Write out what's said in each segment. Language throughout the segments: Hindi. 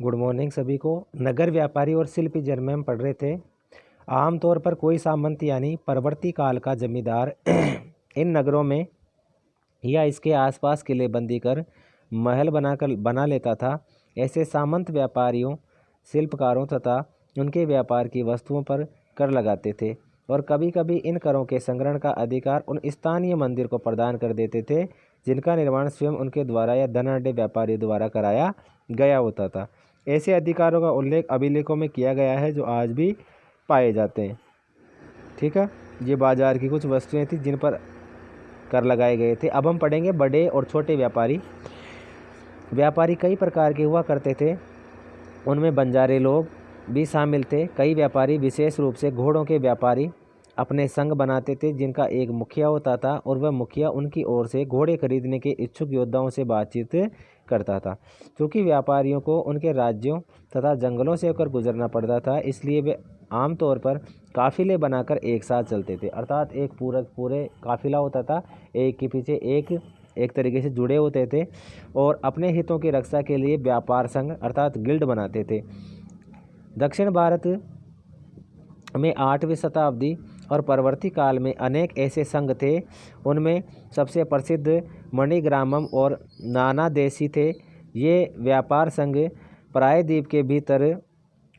गुड मॉर्निंग सभी को। नगर व्यापारी और शिल्पी जन्म में हम पढ़ रहे थे। आमतौर पर कोई सामंत यानी परवर्ती काल का जमींदार इन नगरों में या इसके आसपास किलेबंदी कर महल बना लेता था। ऐसे सामंत व्यापारियों, शिल्पकारों तथा उनके व्यापार की वस्तुओं पर कर लगाते थे और कभी कभी इन करों के संग्रहण का अधिकार उन स्थानीय मंदिर को प्रदान कर देते थे जिनका निर्माण स्वयं उनके द्वारा या धनाढ़ व्यापारी द्वारा कराया गया होता था। ऐसे अधिकारों का उल्लेख अभिलेखों में किया गया है जो आज भी पाए जाते हैं। ठीक है, ये बाजार की कुछ वस्तुएं थी जिन पर कर लगाए गए थे। अब हम पढ़ेंगे बड़े और छोटे व्यापारी। व्यापारी कई प्रकार के हुआ करते थे, उनमें बंजारे लोग भी शामिल थे। कई व्यापारी, विशेष रूप से घोड़ों के व्यापारी, अपने संघ बनाते थे जिनका एक मुखिया होता था और वह मुखिया उनकी ओर से घोड़े खरीदने के इच्छुक योद्धाओं से बातचीत करता था। क्योंकि व्यापारियों को उनके राज्यों तथा जंगलों से होकर गुजरना पड़ता था, इसलिए वे आमतौर पर काफिले बनाकर एक साथ चलते थे। अर्थात एक पूरे काफिला होता था, एक के पीछे एक तरीके से जुड़े होते थे और अपने हितों की रक्षा के लिए व्यापार संघ अर्थात गिल्ड बनाते थे। दक्षिण भारत में 8वीं शताब्दी और परवर्ती काल में अनेक ऐसे संघ थे। उनमें सबसे प्रसिद्ध मणिग्रामम और नानादेशी थे। ये व्यापार संघ प्रायद्वीप के भीतर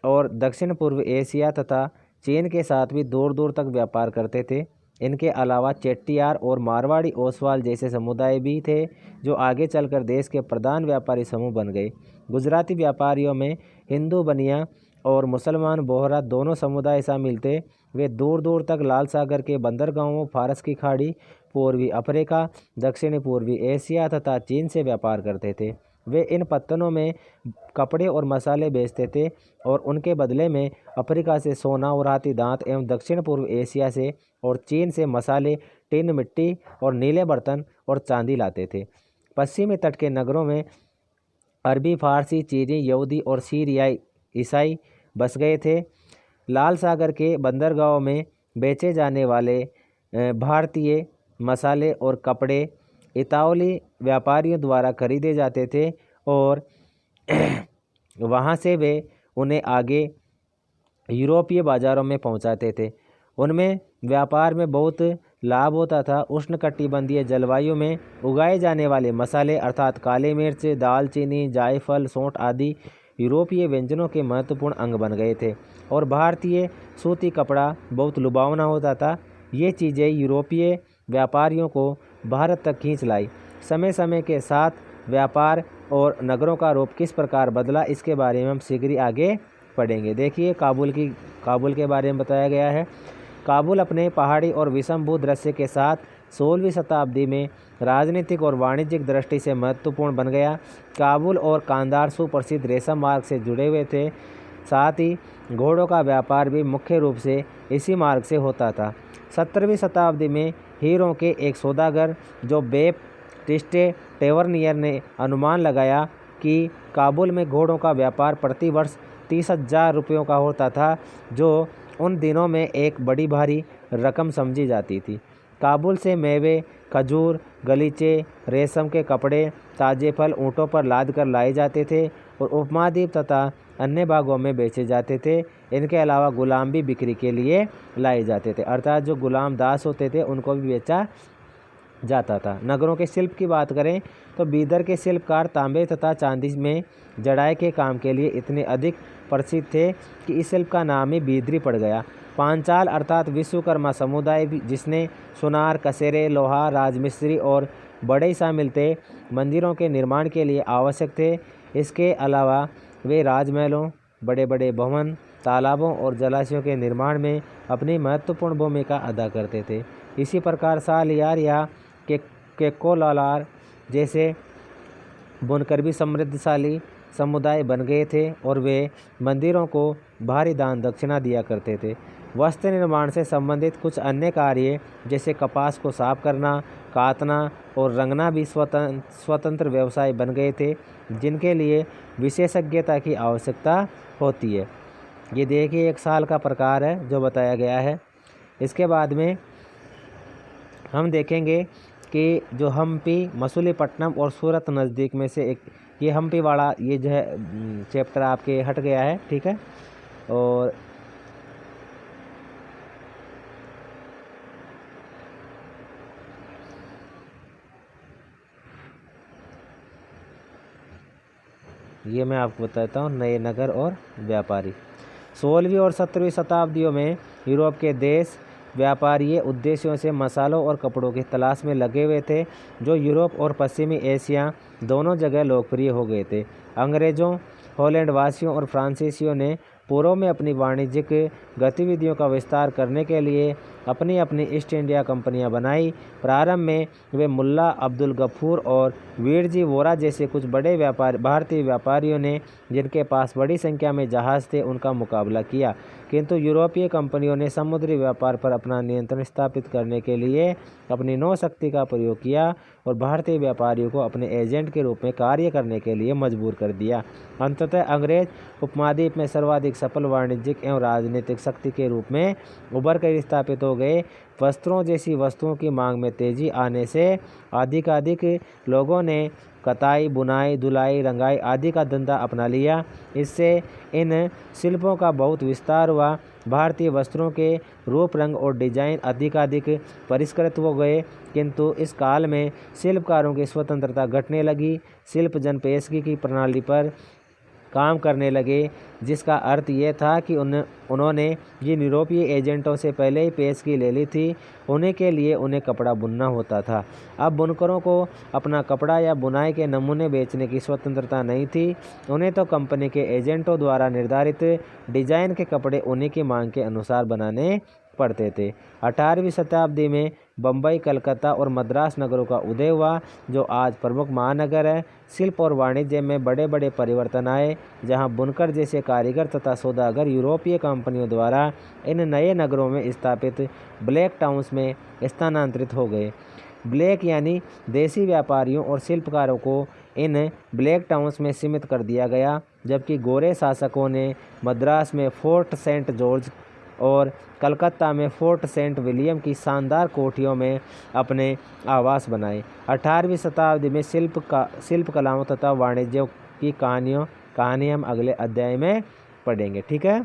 और दक्षिण पूर्व एशिया तथा चीन के साथ भी दूर दूर तक व्यापार करते थे। इनके अलावा चेट्टियार और मारवाड़ी ओसवाल जैसे समुदाय भी थे जो आगे चलकर देश के प्रधान व्यापारी समूह बन गए। गुजराती व्यापारियों में हिंदू बनिया और मुसलमान बोहरा दोनों समुदाय शामिल थे। वे दूर दूर तक लाल सागर के बंदरगाहों, फारस की खाड़ी, पूर्वी अफ्रीका, दक्षिणी पूर्वी एशिया तथा चीन से व्यापार करते थे। वे इन पत्तनों में कपड़े और मसाले बेचते थे और उनके बदले में अफ्रीका से सोना और हाथी दांत एवं दक्षिण पूर्व एशिया से और चीन से मसाले, टिन, मिट्टी और नीले बर्तन और चांदी लाते थे। पश्चिमी तट के नगरों में अरबी, फारसी, चीनी, यहूदी और सीरियाई ईसाई बस गए थे। लाल सागर के बंदरगाहों में बेचे जाने वाले भारतीय मसाले और कपड़े इतालवी व्यापारियों द्वारा खरीदे जाते थे और वहाँ से वे उन्हें आगे यूरोपीय बाज़ारों में पहुँचाते थे। उनमें व्यापार में बहुत लाभ होता था। उष्णकटिबंधीय जलवायु में उगाए जाने वाले मसाले अर्थात काली मिर्च, दालचीनी, जायफल, सौंठ आदि यूरोपीय व्यंजनों के महत्वपूर्ण अंग बन गए थे और भारतीय सूती कपड़ा बहुत लुभावना होता था। ये चीज़ें यूरोपीय व्यापारियों को भारत तक खींच लाई। समय समय के साथ व्यापार और नगरों का रूप किस प्रकार बदला, इसके बारे में हम शीघ्र ही आगे पढ़ेंगे। देखिए, काबुल के बारे में बताया गया है। काबुल अपने पहाड़ी और विषमभू दृश्य के साथ 16वीं शताब्दी में राजनीतिक और वाणिज्यिक दृष्टि से महत्वपूर्ण बन गया। काबुल और कांधार सुप्रसिद्ध रेशम मार्ग से जुड़े हुए थे। साथ ही घोड़ों का व्यापार भी मुख्य रूप से इसी मार्ग से होता था। 17वीं शताब्दी में हीरों के एक सौदागर जो बेप टिस्टे टेवर्नियर ने अनुमान लगाया कि काबुल में घोड़ों का व्यापार प्रति वर्ष 30,000 रुपयों का होता था, जो उन दिनों में एक बड़ी भारी रकम समझी जाती थी। काबुल से मेवे, खजूर, गलीचे, रेशम के कपड़े, ताजे फल ऊँटों पर लाद कर लाए जाते थे और उपमहाद्वीप तथा अन्य भागों में बेचे जाते थे। इनके अलावा गुलाम भी बिक्री के लिए लाए जाते थे, अर्थात जो गुलाम दास होते थे उनको भी बेचा जाता था। नगरों के शिल्प की बात करें तो बीदर के शिल्पकार तांबे तथा चांदी में जड़ाई के काम के लिए इतने अधिक प्रसिद्ध थे कि इस शिल्प का नाम ही बीदरी पड़ गया। पांचाल अर्थात विश्वकर्मा समुदाय जिसने सुनार, कसेरे, लोहा, राजमिस्त्री और बड़े शामिल थे, मंदिरों के निर्माण के लिए आवश्यक थे। इसके अलावा वे राजमहलों, बड़े बड़े भवन, तालाबों और जलाशयों के निर्माण में अपनी महत्वपूर्ण भूमिका अदा करते थे। इसी प्रकार सालियार या केकोलार जैसे बुनकर भी समृद्धशाली समुदाय बन गए थे और वे मंदिरों को भारी दान दक्षिणा दिया करते थे। वस्त्र निर्माण से संबंधित कुछ अन्य कार्य जैसे कपास को साफ करना, काटना और रंगना भी स्वतंत्र व्यवसाय बन गए थे जिनके लिए विशेषज्ञता की आवश्यकता होती है। ये देखिए, एक साल का प्रकार है जो बताया गया है। इसके बाद में हम देखेंगे कि जो हम्पी, मसूलीपट्टनम और सूरत नज़दीक में से एक ये हम्पी वाला ये जो है चैप्टर आपके हट गया है, ठीक है। और ये मैं आपको बताता हूँ नए नगर और व्यापारी। 16वीं और 17वीं शताब्दियों में यूरोप के देश व्यापारीय उद्देश्यों से मसालों और कपड़ों की तलाश में लगे हुए थे, जो यूरोप और पश्चिमी एशिया दोनों जगह लोकप्रिय हो गए थे। अंग्रेज़ों, हॉलैंड वासियों और फ्रांसीसियों ने पूर्व में अपनी वाणिज्यिक गतिविधियों का विस्तार करने के लिए अपनी अपनी ईस्ट इंडिया कंपनियां बनाई। प्रारंभ में वे मुल्ला अब्दुल गफूर और वीरजी वोरा जैसे कुछ बड़े भारतीय व्यापारियों ने, जिनके पास बड़ी संख्या में जहाज़ थे, उनका मुकाबला किया। किंतु यूरोपीय कंपनियों ने समुद्री व्यापार पर अपना नियंत्रण स्थापित करने के लिए अपनी नौशक्ति का प्रयोग किया और भारतीय व्यापारियों को अपने एजेंट के रूप में कार्य करने के लिए मजबूर कर दिया। अंततः अंग्रेज उपमहाद्वीप में सर्वाधिक सफल वाणिज्यिक एवं राजनीतिक शक्ति के रूप में उभर कर स्थापित हो गए। वस्त्रों जैसी वस्तुओं की मांग में तेजी आने से अधिकाधिक लोगों ने कताई, बुनाई, धुलाई, रंगाई आदि का धंधा अपना लिया। इससे इन शिल्पों का बहुत विस्तार हुआ। भारतीय वस्त्रों के रूप, रंग और डिजाइन अधिकाधिक परिष्कृत हो गए, किंतु इस काल में शिल्पकारों की स्वतंत्रता घटने लगी। शिल्प जन पेशगी की प्रणाली पर काम करने लगे, जिसका अर्थ ये था कि उन्होंने जिन यूरोपीय एजेंटों से पहले ही पेशगी ले ली थी, उन्हीं के लिए उन्हें कपड़ा बुनना होता था। अब बुनकरों को अपना कपड़ा या बुनाई के नमूने बेचने की स्वतंत्रता नहीं थी। उन्हें तो कंपनी के एजेंटों द्वारा निर्धारित डिजाइन के कपड़े उन्हीं की मांग के अनुसार बनाने पड़ते थे। 18वीं शताब्दी में बम्बई, कलकत्ता और मद्रास नगरों का उदय हुआ, जो आज प्रमुख महानगर है। शिल्प और वाणिज्य में बड़े बड़े परिवर्तन आए, जहां बुनकर जैसे कारीगर तथा सौदागर यूरोपीय कंपनियों द्वारा इन नए नगरों में स्थापित ब्लैक टाउन्स में स्थानांतरित हो गए। ब्लैक यानी देसी व्यापारियों और शिल्पकारों को इन ब्लैक टाउन्स में सीमित कर दिया गया, जबकि गोरे शासकों ने मद्रास में फोर्ट सेंट जॉर्ज और कलकत्ता में फोर्ट सेंट विलियम की शानदार कोठियों में अपने आवास बनाए। 18वीं शताब्दी में शिल्प कलाओं तथा वाणिज्य की कहानियाँ हम अगले अध्याय में पढ़ेंगे, ठीक है।